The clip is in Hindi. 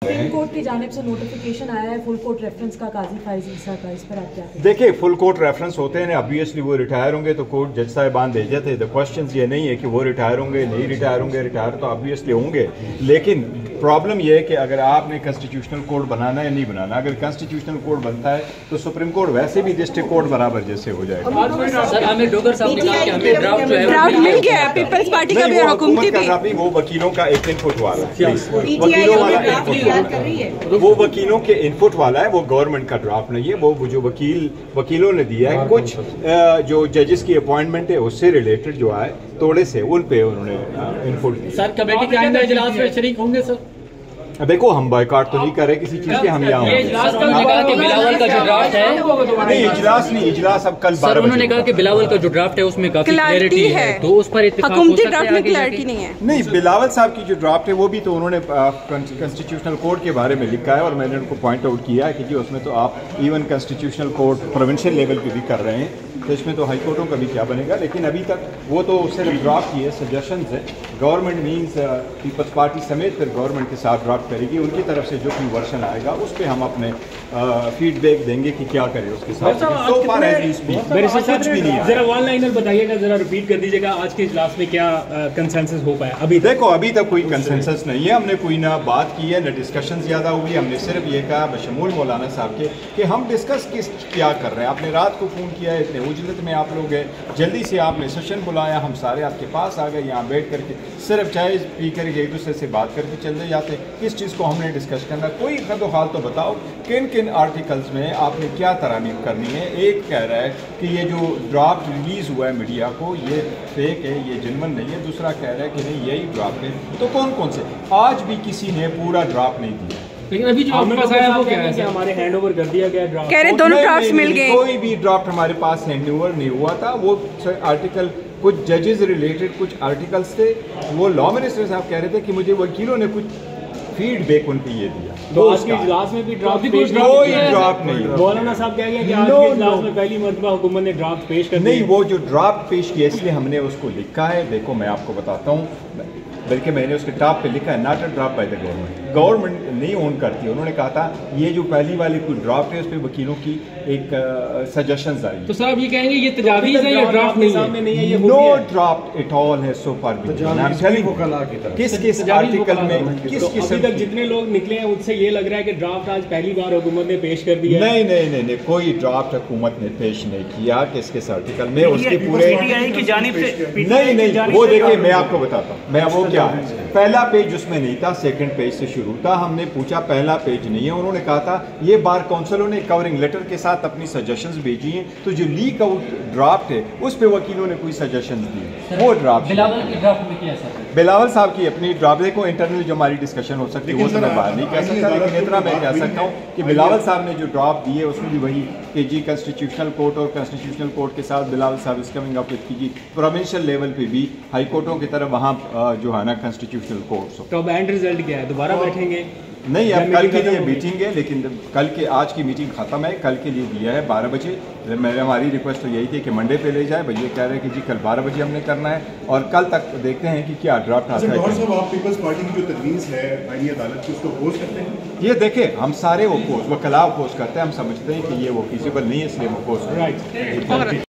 सुप्रीम कोर्ट की जानिब से नोटिफिकेशन आया है फुल कोर्ट रेफरेंस का काजी फाइज ईसा का, इस पर आप क्या कहें? देखिए, फुल कोर्ट रेफरेंस होते हैं, ऑब्वियसली वो रिटायर होंगे तो कोर्ट जज साहिबान दे जाते हैं। द क्वेश्चन ये नहीं है कि वो रिटायर होंगे नहीं रिटायर होंगे, रिटायर तो ऑब्वियसली होंगे, लेकिन प्रॉब्लम यह है कि अगर आपने कॉन्स्टिट्यूशनल कोड बनाना है नहीं बनाना, अगर कॉन्स्टिट्यूशनल कोड बनता है तो सुप्रीम कोर्ट वैसे भी डिस्ट्रिक्ट कोर्ट बराबर जैसे हो जाएगा। सर आमिर डोगर साहब ने कहा कि हमें ड्राफ्ट मिल गया है, पीपल्स पार्टी का भी हुकूमती भी वो वकीलों का एक इनपुट वाला है, वकीलों वाला इनपुट, वो वकीलों के इनपुट वाला है, वो गवर्नमेंट का ड्राफ्ट नहीं है। वो जो वकीलों ने दिया है, कुछ जो जजेस की अपॉइंटमेंट है उससे रिलेटेड जो है थोड़े से उन पे उन्होंने इनपुट दिया। सर कमेटी के आइंदा इजलास में शरीक होंगे सर? देखो, हम बॉयकॉट तो नहीं कर रहे किसी चीज के, हम यहाँ बिलावल का जो ड्राफ्ट है नहीं, इजलास नहीं, इजलास अब कल 12 उन्होंने कहा कि बिलावल का जो ड्राफ्ट है उसमें काफी क्लैरिटी है, तो उस पर हुकूमती ड्राफ्ट में क्लैरिटी नहीं है। नहीं, बिलावल साहब की जो ड्राफ्ट है वो भी तो उन्होंने कॉन्स्टिट्यूशनल कोड के बारे में लिखा है और मैंने उनको पॉइंट आउट किया है कि जी उसमें तो आप even constitutional code provincial level पे भी कर रहे हैं, तो इसमें तो हाई कोर्टों का भी क्या बनेगा। लेकिन अभी तक वो तो सिर्फ ड्राफ्ट ही है, सजेशंस है। गवर्नमेंट मीन्स पीपल्स पार्टी समेत फिर गवर्नमेंट के साथ ड्राफ्ट करेगी, उनकी तरफ से जो भी वर्जन आएगा उस पर हम अपने फीडबैक देंगे कि क्या करें उसके साथ। कुछ भी नहीं है। जरा वन लाइनर बताइएगा, जरा रिपीट कर दीजिएगा, आज के इजलास में क्या कंसेंसस हो पाया? अभी देखो, अभी तक कोई कंसेंसस नहीं है, हमने कोई ना बात की है, ना डिस्कशन ज़्यादा हुई। हमने सिर्फ ये कहा बशमूल मौलाना साहब के कि हम डिस्कस क्या कर रहे हैं। आपने रात को फ़ोन किया है, इतने उजलत में आप लोग हैं, जल्दी से आपने सेशन बुलाया, हम सारे आपके पास आ गए, यहाँ बैठ करके सिर्फ चाय पी कर एक दूसरे से बात करके चलते जाते। किस चीज़ को हमने डिस्कस करना, कोई खदो हाल तो बताओ किन किन आर्टिकल्स में आपने क्या तरामीम करनी है। एक कह रहा है कि ये जो ड्राफ्ट रिलीज़ हुआ है मीडिया को ये फेक है, ये जेन्युइन नहीं है। दूसरा कह रहा है कि नहीं यही ड्राफ्ट है। तो कौन कौन से? आज भी किसी ने पूरा ड्राफ्ट नहीं दिया, लेकिन अभी जो आपके पास आया वो क्या है कि हमारे हैंड ओवर कर दिया गया ड्राफ्ट? कह रहे दोनों ड्राफ्ट्स मिल गए। कोई भी ड्राफ्ट हमारे पास हैंड ओवर नहीं हुआ था। वो आर्टिकल कुछ जजेस रिलेटेड कुछ आर्टिकल्स थे, वो लॉ मिनिस्टर साहब कह रहे थे कि मुझे वकीलों ने कुछ फीडबैक उन पे ये दिया। तो आज के इजलास में भी ड्राफ्ट कोई ड्राफ्ट नहीं। मौलाना साहब कह गया कि आज के इजलास में पहली मर्तबा हुकूमत ने ड्राफ्ट पेश कर नहीं, वो जो ड्राफ्ट पेश किया इसलिए हमने उसको लिखा है। देखो, मैं आपको बताता हूँ, बल्कि मैंने उसके टॉप पे लिखा है not a draft by the government. Government नहीं ओन करती। उन्होंने कहा था ये जो पहली वाली कोई ड्राफ्ट है उस पर वकीलों की एक सजेशंस आई। तो सर आप ये कहेंगे ये तजावीज़ है, ये ड्राफ्ट नहीं है? नो ड्राफ्ट एट ऑल है सो फार। किस किस आर्टिकल में किस किस्म तक जितने लोग निकले हैं उससे ये लग रहा है कि ड्राफ्ट आज पहली बार हुकूमत ने पेश कर दिया? नहीं, कोई ड्राफ्ट हुकूमत ने पेश नहीं किया। किस किस आर्टिकल में उसके पूरे नहीं, वो देखिए मैं आपको बताता हूँ। मैं वो क्या है, पहला पेज उसमें नहीं था, सेकंड पेज से शुरू था। हमने पूछा पहला पेज नहीं है, उन्होंने कहा था ये बार काउंसिलों ने कवरिंग लेटर के साथ अपनी सजेशंस भेजी हैं, तो जो लीक आउट ड्राफ्ट है उस पे वकीलों ने कोई सजेशंस दिए, वो ड्राफ्ट। बिलावल की ड्राफ्ट में क्या है सर? बिलावल साहब की अपनी ड्राफ्ट, देखो इंटरनल जो हमारी डिस्कशन हो सकती है वो तो मैं बाहर नहीं कह सकता, लेकिन इतना मैं कह सकता हूँ कि बिलावल साहब ने जो ड्राफ्ट दी है उसमें भी वही कि जी कॉन्स्टिट्यूशनल कोर्ट और कॉन्स्टिट्यूशनल कोर्ट के साथ बिलावल साहब is coming up with the provincial level पे भी हाई कोर्टों की तरफ वहाँ जो है ना कॉन्स्टिट्यूशनल कोर्ट। तो अब एंड रिजल्ट क्या है, दोबारा बैठेंगे? नहीं, अब कल के लिए मीटिंग है, लेकिन कल के आज की मीटिंग खत्म है, कल के लिए दिया है 12 बजे। हमारी रिक्वेस्ट तो यही थी कि मंडे पे ले जाए, भैया कह रहे हैं कि जी कल 12 बजे हमने करना है और कल तक देखते हैं कि क्या ड्राफ्ट आता है। आप पीपल्स पार्टी की जो तजवीज़ है आईनी अदालत की उसको अपोज करते हैं? ये देखें, हम सारे वो वकला अपोज करते हैं, हम समझते हैं कि ये वो फीसिबल नहीं है इसलिए हम अपोज करते हैं।